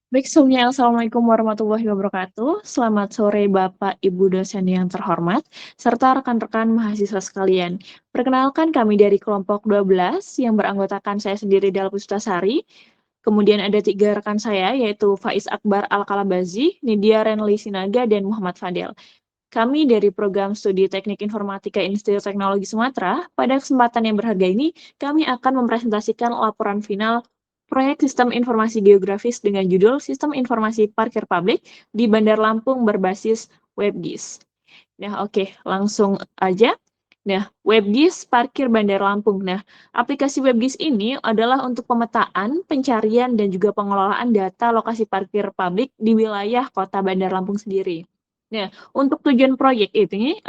Baik, sebelumnya assalamualaikum warahmatullahi wabarakatuh. Selamat sore Bapak, Ibu dosen yang terhormat, serta rekan-rekan mahasiswa sekalian. Perkenalkan kami dari kelompok 12 yang beranggotakan saya sendiri Dal Puspitasari. Kemudian ada 3 rekan saya, yaitu Faiz Akbar Al-Kalabazi, Nidia Renli Sinaga, dan Muhammad Fadel. Kami dari program studi Teknik Informatika Institut Teknologi Sumatera, pada kesempatan yang berharga ini, kami akan mempresentasikan laporan final proyek Sistem Informasi Geografis dengan judul Sistem Informasi Parkir Publik di Bandar Lampung berbasis WebGIS. Nah, oke, langsung aja. Nah, WebGIS Parkir Bandar Lampung. Nah, aplikasi WebGIS ini adalah untuk pemetaan, pencarian, dan juga pengelolaan data lokasi parkir publik di wilayah Kota Bandar Lampung sendiri. Nah, untuk tujuan proyek ini,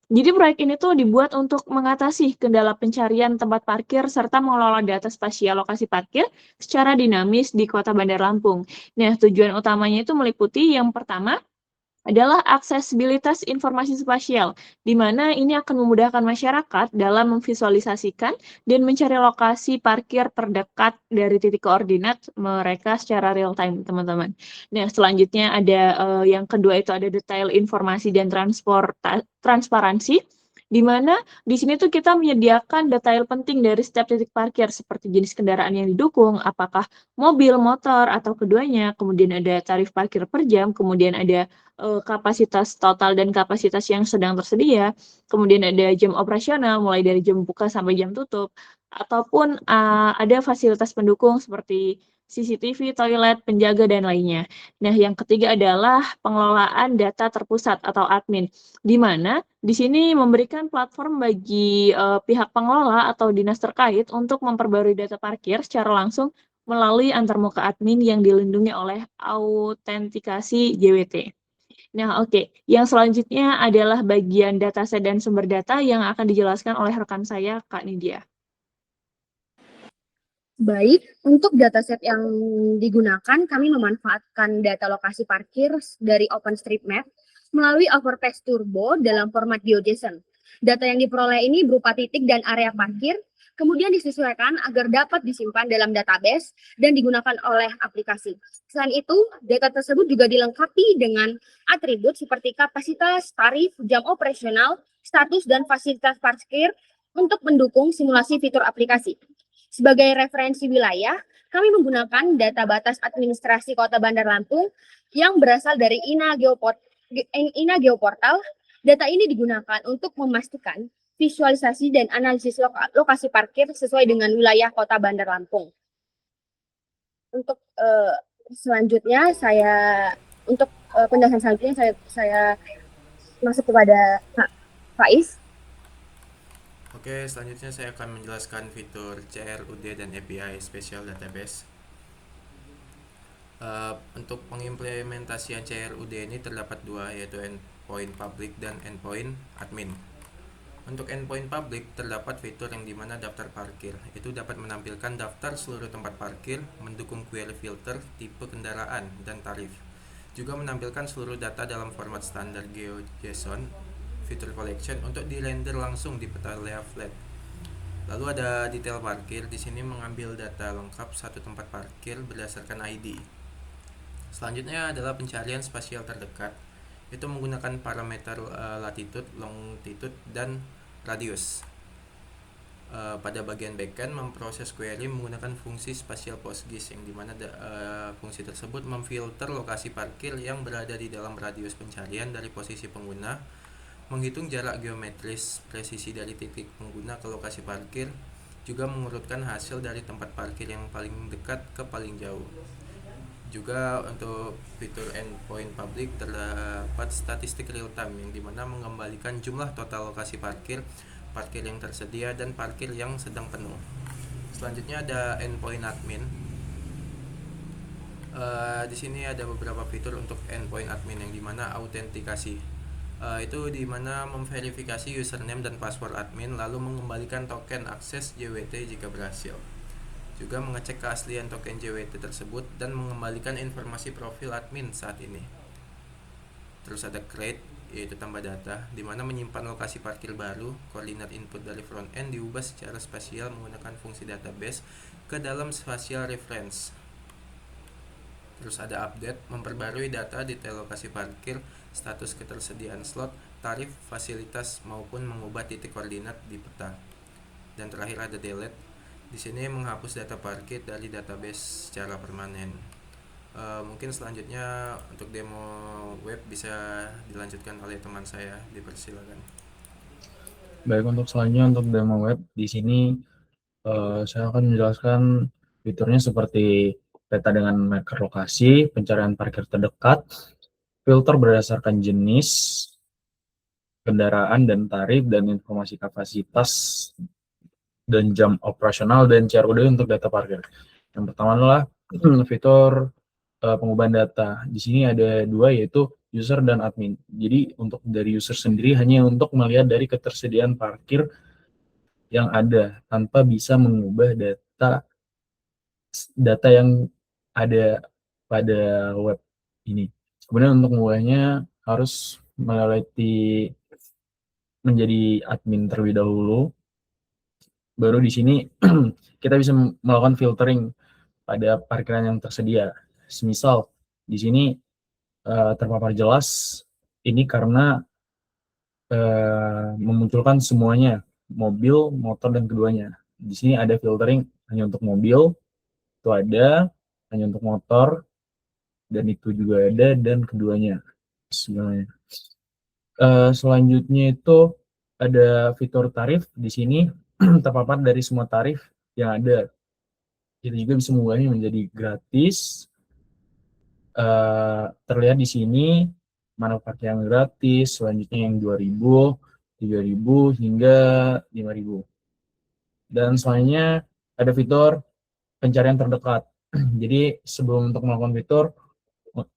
jadi proyek ini tuh dibuat untuk mengatasi kendala pencarian tempat parkir serta mengelola data spasial lokasi parkir secara dinamis di Kota Bandar Lampung. Nah, tujuan utamanya itu meliputi yang pertama adalah aksesibilitas informasi spasial, di mana ini akan memudahkan masyarakat dalam memvisualisasikan dan mencari lokasi parkir terdekat dari titik koordinat mereka secara real time, teman-teman. Nah, selanjutnya ada yang kedua itu ada detail informasi dan transparansi, di mana di sini tuh kita menyediakan detail penting dari setiap titik parkir seperti jenis kendaraan yang didukung, apakah mobil, motor, atau keduanya, kemudian ada tarif parkir per jam, kemudian ada kapasitas total dan kapasitas yang sedang tersedia, kemudian ada jam operasional mulai dari jam buka sampai jam tutup, ataupun ada fasilitas pendukung seperti CCTV, toilet, penjaga, dan lainnya. Nah, yang ketiga adalah pengelolaan data terpusat atau admin, di mana di sini memberikan platform bagi pihak pengelola atau dinas terkait untuk memperbarui data parkir secara langsung melalui antarmuka admin yang dilindungi oleh autentikasi JWT. Nah, oke. Yang selanjutnya adalah bagian dataset dan sumber data yang akan dijelaskan oleh rekan saya, Kak Nidia. Baik, untuk dataset yang digunakan, kami memanfaatkan data lokasi parkir dari OpenStreetMap melalui Overpass Turbo dalam format GeoJSON. Data yang diperoleh ini berupa titik dan area parkir, kemudian disesuaikan agar dapat disimpan dalam database dan digunakan oleh aplikasi. Selain itu, data tersebut juga dilengkapi dengan atribut seperti kapasitas, tarif, jam operasional, status, dan fasilitas parkir untuk mendukung simulasi fitur aplikasi. Sebagai referensi wilayah, kami menggunakan data batas administrasi Kota Bandar Lampung yang berasal dari INA Geoportal. Data ini digunakan untuk memastikan visualisasi dan analisis lokasi parkir sesuai dengan wilayah Kota Bandar Lampung. Untuk selanjutnya untuk penjelasan selanjutnya saya masuk kepada Kak Faiz. Oke, selanjutnya saya akan menjelaskan fitur CRUD dan API Special Database. Untuk pengimplementasian CRUD ini terdapat dua, yaitu endpoint public dan endpoint admin. Untuk endpoint public terdapat fitur yang dimana daftar parkir itu dapat menampilkan daftar seluruh tempat parkir, mendukung query filter, tipe kendaraan, dan tarif. Juga menampilkan seluruh data dalam format standar GeoJSON, fitur collection untuk di-render langsung di peta layout flat. Lalu ada detail parkir, di sini mengambil data lengkap satu tempat parkir berdasarkan ID. Selanjutnya adalah pencarian spasial terdekat, itu menggunakan parameter latitude, longitude, dan radius. Pada bagian backend memproses query menggunakan fungsi spatial PostGIS, yang dimana fungsi tersebut memfilter lokasi parkir yang berada di dalam radius pencarian dari posisi pengguna, menghitung jarak geometris presisi dari titik pengguna ke lokasi parkir, juga mengurutkan hasil dari tempat parkir yang paling dekat ke paling jauh. Juga untuk fitur endpoint public terdapat statistik real time, yang dimana mengembalikan jumlah total lokasi parkir, parkir yang tersedia, dan parkir yang sedang penuh. Selanjutnya ada endpoint admin. Di sini ada beberapa fitur untuk endpoint admin, yang dimana autentikasi. Itu dimana memverifikasi username dan password admin, lalu mengembalikan token akses JWT jika berhasil. Juga mengecek keaslian token JWT tersebut dan mengembalikan informasi profil admin saat ini. Terus ada create, yaitu tambah data, dimana menyimpan lokasi parkir baru, koordinat input dari front end diubah secara spasial menggunakan fungsi database ke dalam spatial reference. Terus ada update, memperbarui data detail lokasi parkir, status ketersediaan slot, tarif, fasilitas, maupun mengubah titik koordinat di peta. Dan terakhir ada delete. Di sini menghapus data parkir dari database secara permanen. Mungkin selanjutnya untuk demo web bisa dilanjutkan oleh teman saya, dipersilakan. Baik, untuk selanjutnya untuk demo web di sini saya akan menjelaskan fiturnya seperti peta dengan marker lokasi, pencarian parkir terdekat, filter berdasarkan jenis kendaraan dan tarif, dan informasi kapasitas dan jam operasional dan CRUD untuk data parkir. Yang pertama adalah fitur pengubahan data. Di sini ada dua, yaitu user dan admin. Jadi untuk dari user sendiri hanya untuk melihat dari ketersediaan parkir yang ada tanpa bisa mengubah data yang ada pada web ini. Kemudian untuk mengubahnya harus melewati menjadi admin terlebih dahulu. Baru di sini kita bisa melakukan filtering pada parkiran yang tersedia. Semisal di sini terpapar jelas ini karena memunculkan semuanya, mobil, motor, dan keduanya. Di sini ada filtering hanya untuk mobil, itu ada, hanya untuk motor, dan itu juga ada, dan keduanya sebenarnya. Selanjutnya itu ada fitur tarif. Di sini terpapar dari semua tarif yang ada. Kita juga bisa mengubahnya menjadi gratis. Terlihat di sini mana pakai yang gratis, selanjutnya yang 2.000, 3.000 hingga 5.000. Dan selanjutnya ada fitur pencarian terdekat. Jadi sebelum untuk melakukan fitur,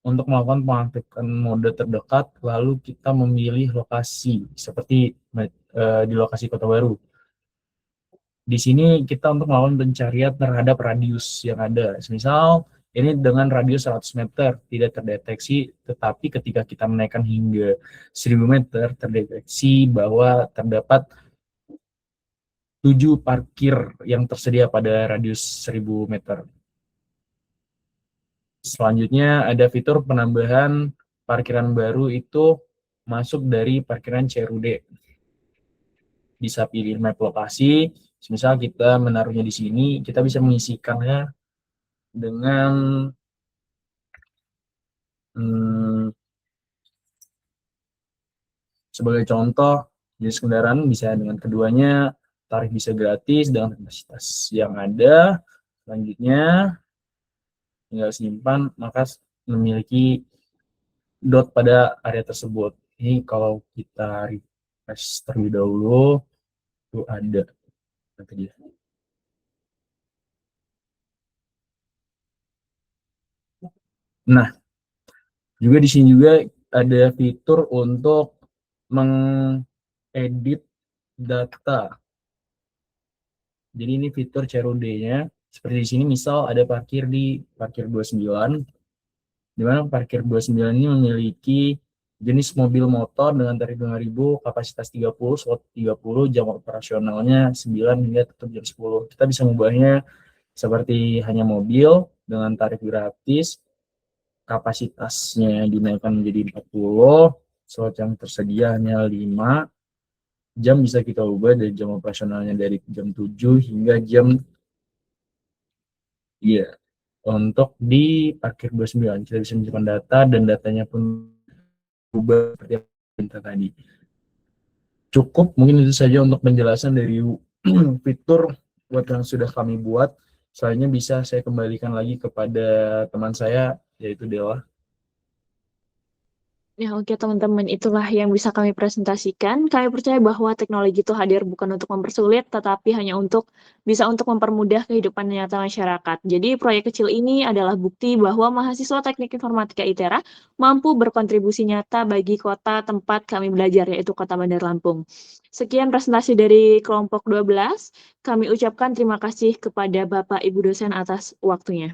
untuk melakukan pengaktifan mode terdekat, lalu kita memilih lokasi seperti di lokasi Kota Baru. Di sini kita untuk melakukan pencarian terhadap radius yang ada. Misal ini dengan radius 100 meter tidak terdeteksi, tetapi ketika kita menaikkan hingga 1.000 meter terdeteksi bahwa terdapat 7 parkir yang tersedia pada radius 1.000 meter. Selanjutnya ada fitur penambahan parkiran baru, itu masuk dari parkiran CRUD. Bisa pilih map lokasi, misal kita menaruhnya di sini, kita bisa mengisikannya dengan sebagai contoh jenis kendaraan bisa dengan keduanya, tarif bisa gratis dengan kapasitas yang ada. Selanjutnya tinggal simpan, maka memiliki dot pada area tersebut. Ini kalau kita refresh terlebih dahulu, itu ada nanti dia. Nah, juga di sini juga ada fitur untuk mengedit data. Jadi ini fitur CRUD-nya. Seperti di sini misal ada parkir di parkir 29, di mana parkir 29 ini memiliki jenis mobil motor dengan tarif 5.000, kapasitas 30, slot 30, jam operasionalnya 9 hingga tutup jam 10. Kita bisa mengubahnya seperti hanya mobil dengan tarif gratis, kapasitasnya dinaikkan menjadi 40, slot yang tersedia hanya 5, jam bisa kita ubah dari jam operasionalnya dari jam 7 hingga jam untuk di parkir 29 kita bisa menyimpan data dan datanya pun berubah seperti yang kita tadi. Cukup mungkin itu saja untuk penjelasan dari fitur web yang sudah kami buat. Selanjutnya bisa saya kembalikan lagi kepada teman saya, yaitu Dewa. Ya, oke teman-teman, itulah yang bisa kami presentasikan. Kami percaya bahwa teknologi itu hadir bukan untuk mempersulit, tetapi hanya bisa untuk mempermudah kehidupan nyata masyarakat. Jadi proyek kecil ini adalah bukti bahwa mahasiswa Teknik Informatika ITERA mampu berkontribusi nyata bagi kota tempat kami belajar, yaitu Kota Bandar Lampung. Sekian presentasi dari kelompok 12. Kami ucapkan terima kasih kepada Bapak Ibu dosen atas waktunya.